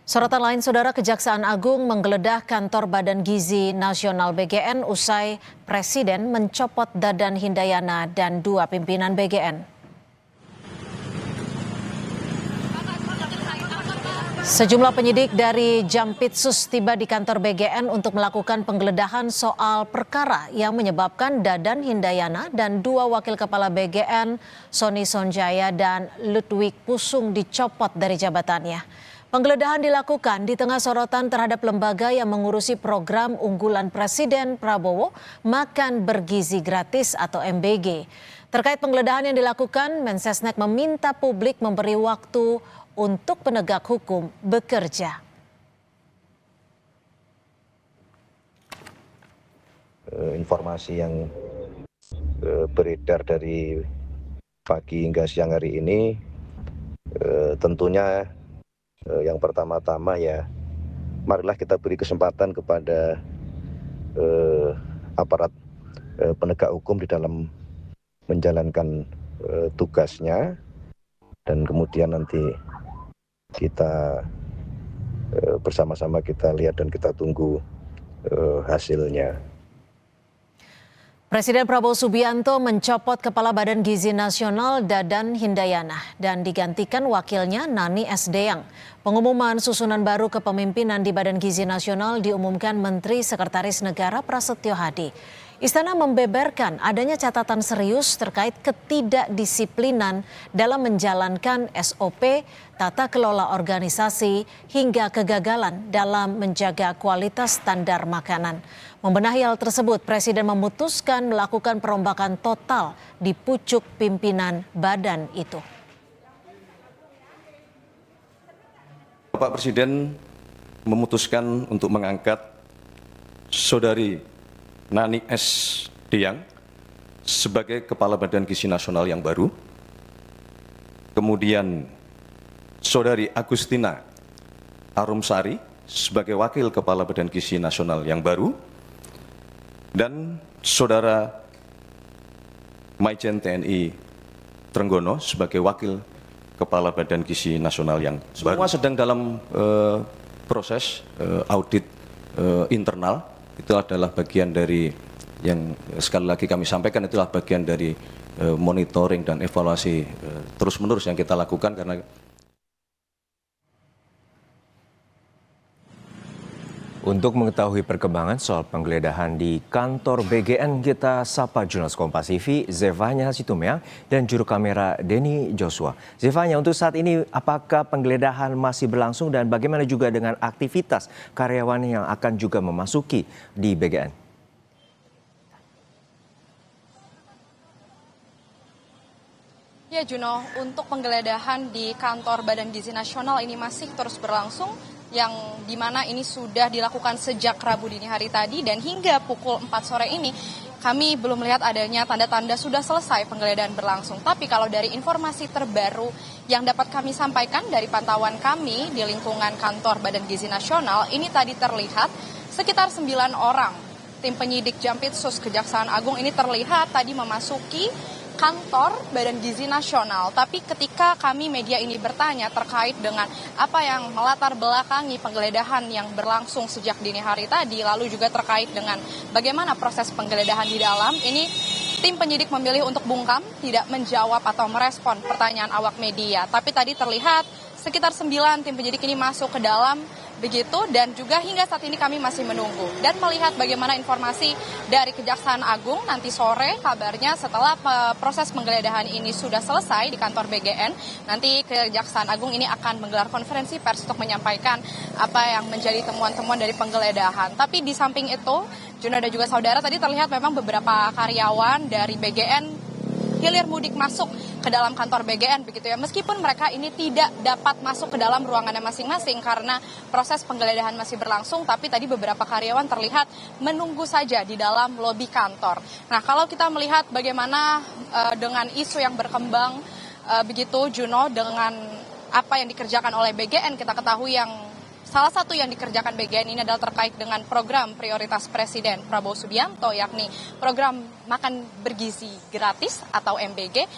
Sorotan lain, Saudara, Kejaksaan Agung menggeledah kantor Badan Gizi Nasional BGN usai Presiden mencopot Dadan Hindayana dan dua pimpinan BGN. Sejumlah penyidik dari Jampitsus tiba di kantor BGN untuk melakukan penggeledahan soal perkara yang menyebabkan Dadan Hindayana dan dua wakil kepala BGN, Sony Sonjaya dan Ludwig Pusung, dicopot dari jabatannya. Penggeledahan dilakukan di tengah sorotan terhadap lembaga yang mengurusi program unggulan Presiden Prabowo, Makan Bergizi Gratis atau MBG. Terkait penggeledahan yang dilakukan, Mensesnek meminta publik memberi waktu untuk penegak hukum bekerja. Informasi yang beredar dari pagi hingga siang hari ini tentunya yang pertama-tama ya, marilah kita beri kesempatan kepada aparat penegak hukum di dalam menjalankan tugasnya, dan kemudian nanti kita bersama-sama kita lihat dan kita tunggu hasilnya. Presiden Prabowo Subianto mencopot Kepala Badan Gizi Nasional Dadan Hindayana dan digantikan wakilnya Nani S. Deyang. Pengumuman susunan baru kepemimpinan di Badan Gizi Nasional diumumkan Menteri Sekretaris Negara Prasetyo Hadi. Istana membeberkan adanya catatan serius terkait ketidakdisiplinan dalam menjalankan SOP, tata kelola organisasi, hingga kegagalan dalam menjaga kualitas standar makanan. Membenahi hal tersebut, Presiden memutuskan melakukan perombakan total di pucuk pimpinan badan itu. Bapak Presiden memutuskan untuk mengangkat Saudari Nani S. Deyang sebagai Kepala Badan Gizi Nasional yang baru. Kemudian Saudari Agustina Arumsari sebagai Wakil Kepala Badan Gizi Nasional yang baru. Dan Saudara Maijen TNI Trenggono sebagai Wakil Kepala Badan Gizi Nasional yang baru. Semua sedang dalam proses audit internal. Itu adalah bagian dari yang sekali lagi kami sampaikan, itulah bagian dari monitoring dan evaluasi terus-menerus yang kita lakukan. Karena untuk mengetahui perkembangan soal penggeledahan di kantor BGN, kita sapa jurnalis Kompas TV Zevanya Situmeang dan juru kamera Denny Joshua. Zevanya, untuk saat ini apakah penggeledahan masih berlangsung dan bagaimana juga dengan aktivitas karyawan yang akan juga memasuki di BGN? Ya Juno, untuk penggeledahan di kantor Badan Gizi Nasional ini masih terus berlangsung, yang dimana ini sudah dilakukan sejak Rabu dini hari tadi, dan hingga pukul 4 sore ini kami belum melihat adanya tanda-tanda sudah selesai penggeledahan berlangsung. Tapi kalau dari informasi terbaru yang dapat kami sampaikan dari pantauan kami di lingkungan kantor Badan Gizi Nasional, ini tadi terlihat sekitar 9 orang tim penyidik Jampitsus Kejaksaan Agung ini terlihat tadi memasuki kantor Badan Gizi Nasional. Tapi ketika kami media ini bertanya terkait dengan apa yang melatar belakangi penggeledahan yang berlangsung sejak dini hari tadi, lalu juga terkait dengan bagaimana proses penggeledahan di dalam, ini tim penyidik memilih untuk bungkam, tidak menjawab atau merespon pertanyaan awak media. Tapi tadi terlihat sekitar 9 tim penyidik ini masuk ke dalam begitu, dan juga hingga saat ini kami masih menunggu dan melihat bagaimana informasi dari Kejaksaan Agung nanti sore. Kabarnya setelah proses penggeledahan ini sudah selesai di kantor BGN, nanti Kejaksaan Agung ini akan menggelar konferensi pers untuk menyampaikan apa yang menjadi temuan-temuan dari penggeledahan. Tapi di samping itu, Juno dan juga saudara, tadi terlihat memang beberapa karyawan dari BGN hilir mudik masuk ke dalam kantor BGN begitu ya. Meskipun mereka ini tidak dapat masuk ke dalam ruangannya masing-masing karena proses penggeledahan masih berlangsung, tapi tadi beberapa karyawan terlihat menunggu saja di dalam lobi kantor. Nah, kalau kita melihat bagaimana dengan isu yang berkembang begitu Juno, dengan apa yang dikerjakan oleh BGN, kita ketahui yang salah satu yang dikerjakan BGN ini adalah terkait dengan program prioritas Presiden Prabowo Subianto, yakni program Makan Bergizi Gratis atau MBG.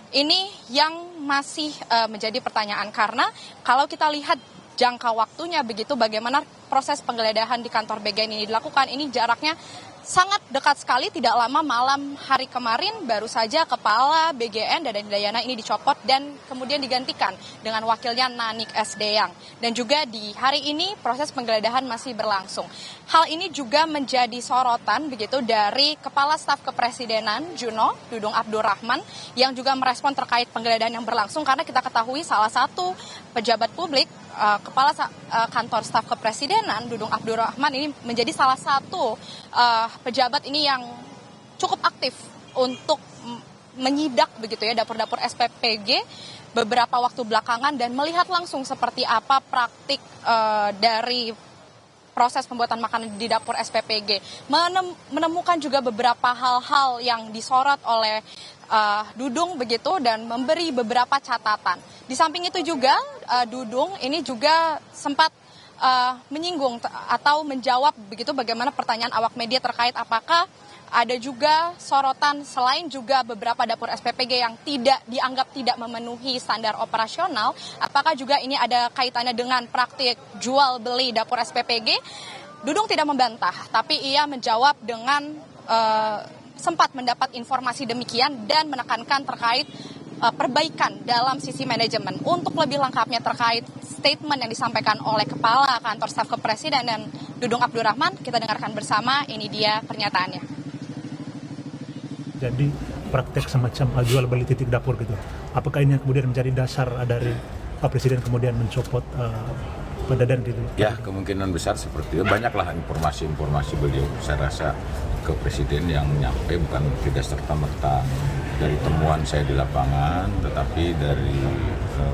Ini yang masih menjadi pertanyaan, karena kalau kita lihat jangka waktunya begitu bagaimana proses penggeledahan di kantor BGN ini dilakukan. Ini jaraknya sangat dekat sekali, tidak lama malam hari kemarin baru saja Kepala BGN Dadan Hindayana ini dicopot dan kemudian digantikan dengan wakilnya Nanik S. Deyang. Dan juga di hari ini proses penggeledahan masih berlangsung. Hal ini juga menjadi sorotan begitu dari Kepala Staf Kepresidenan Juno, Dudung Abdurrahman, yang juga merespon terkait penggeledahan yang berlangsung karena kita ketahui salah satu pejabat publik, Kepala Kantor Staf Kepresidenan Dudung Abdurrahman ini menjadi salah satu pejabat ini yang cukup aktif untuk menyidak begitu ya dapur-dapur SPPG beberapa waktu belakangan dan melihat langsung seperti apa praktik dari proses pembuatan makanan di dapur SPPG. Menemukan juga beberapa hal-hal yang disorot oleh Dudung begitu dan memberi beberapa catatan. Di samping itu juga Dudung ini juga sempat menyinggung atau menjawab begitu bagaimana pertanyaan awak media terkait apakah ada juga sorotan selain juga beberapa dapur SPPG yang dianggap tidak memenuhi standar operasional, apakah juga ini ada kaitannya dengan praktik jual beli dapur SPPG. Dudung tidak membantah, tapi ia menjawab dengan sempat mendapat informasi demikian dan menekankan terkait perbaikan dalam sisi manajemen. Untuk lebih lengkapnya terkait statement yang disampaikan oleh Kepala Kantor Staf Kepresidenan Dudung Abdurrahman, kita dengarkan bersama, ini dia pernyataannya. Jadi praktek semacam jual beli titik dapur gitu. Apakah ini yang kemudian menjadi dasar dari Pak Presiden kemudian mencopot Pak Dadan gitu? Ya, kemungkinan besar seperti itu. Banyaklah informasi-informasi beliau. Saya rasa ke Presiden yang nyampe bukan tidak serta-merta dari temuan saya di lapangan, tetapi dari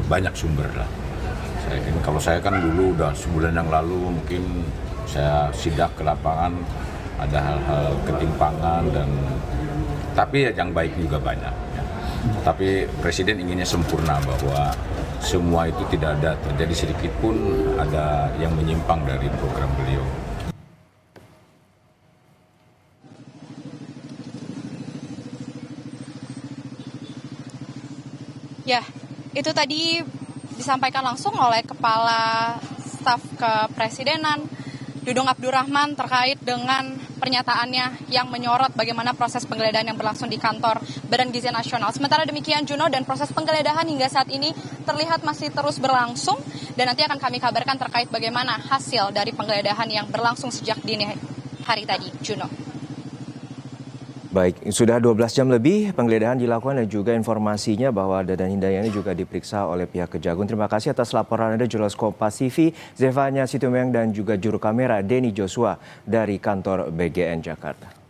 banyak sumber lah. Kalau saya kan dulu udah sebulan yang lalu mungkin saya sidak ke lapangan, ada hal-hal ketimpangan tapi yang baik juga banyak. Ya. Tapi Presiden inginnya sempurna bahwa semua itu tidak ada terjadi sedikit pun ada yang menyimpang dari program beliau. Ya, itu tadi disampaikan langsung oleh Kepala Staf Kepresidenan Dudung Abdurrahman terkait dengan pernyataannya yang menyorot bagaimana proses penggeledahan yang berlangsung di kantor Badan Gizi Nasional. Sementara demikian Juno, dan proses penggeledahan hingga saat ini terlihat masih terus berlangsung dan nanti akan kami kabarkan terkait bagaimana hasil dari penggeledahan yang berlangsung sejak dini hari tadi, Juno. Baik, sudah 12 jam lebih penggeledahan dilakukan dan juga informasinya bahwa Dadan Hindayana juga diperiksa oleh pihak Kejagung. Terima kasih atas laporan Anda, jurnalis Kompas TV, Zevanya Situmorang dan juga juru kamera Denny Joshua dari kantor BGN Jakarta.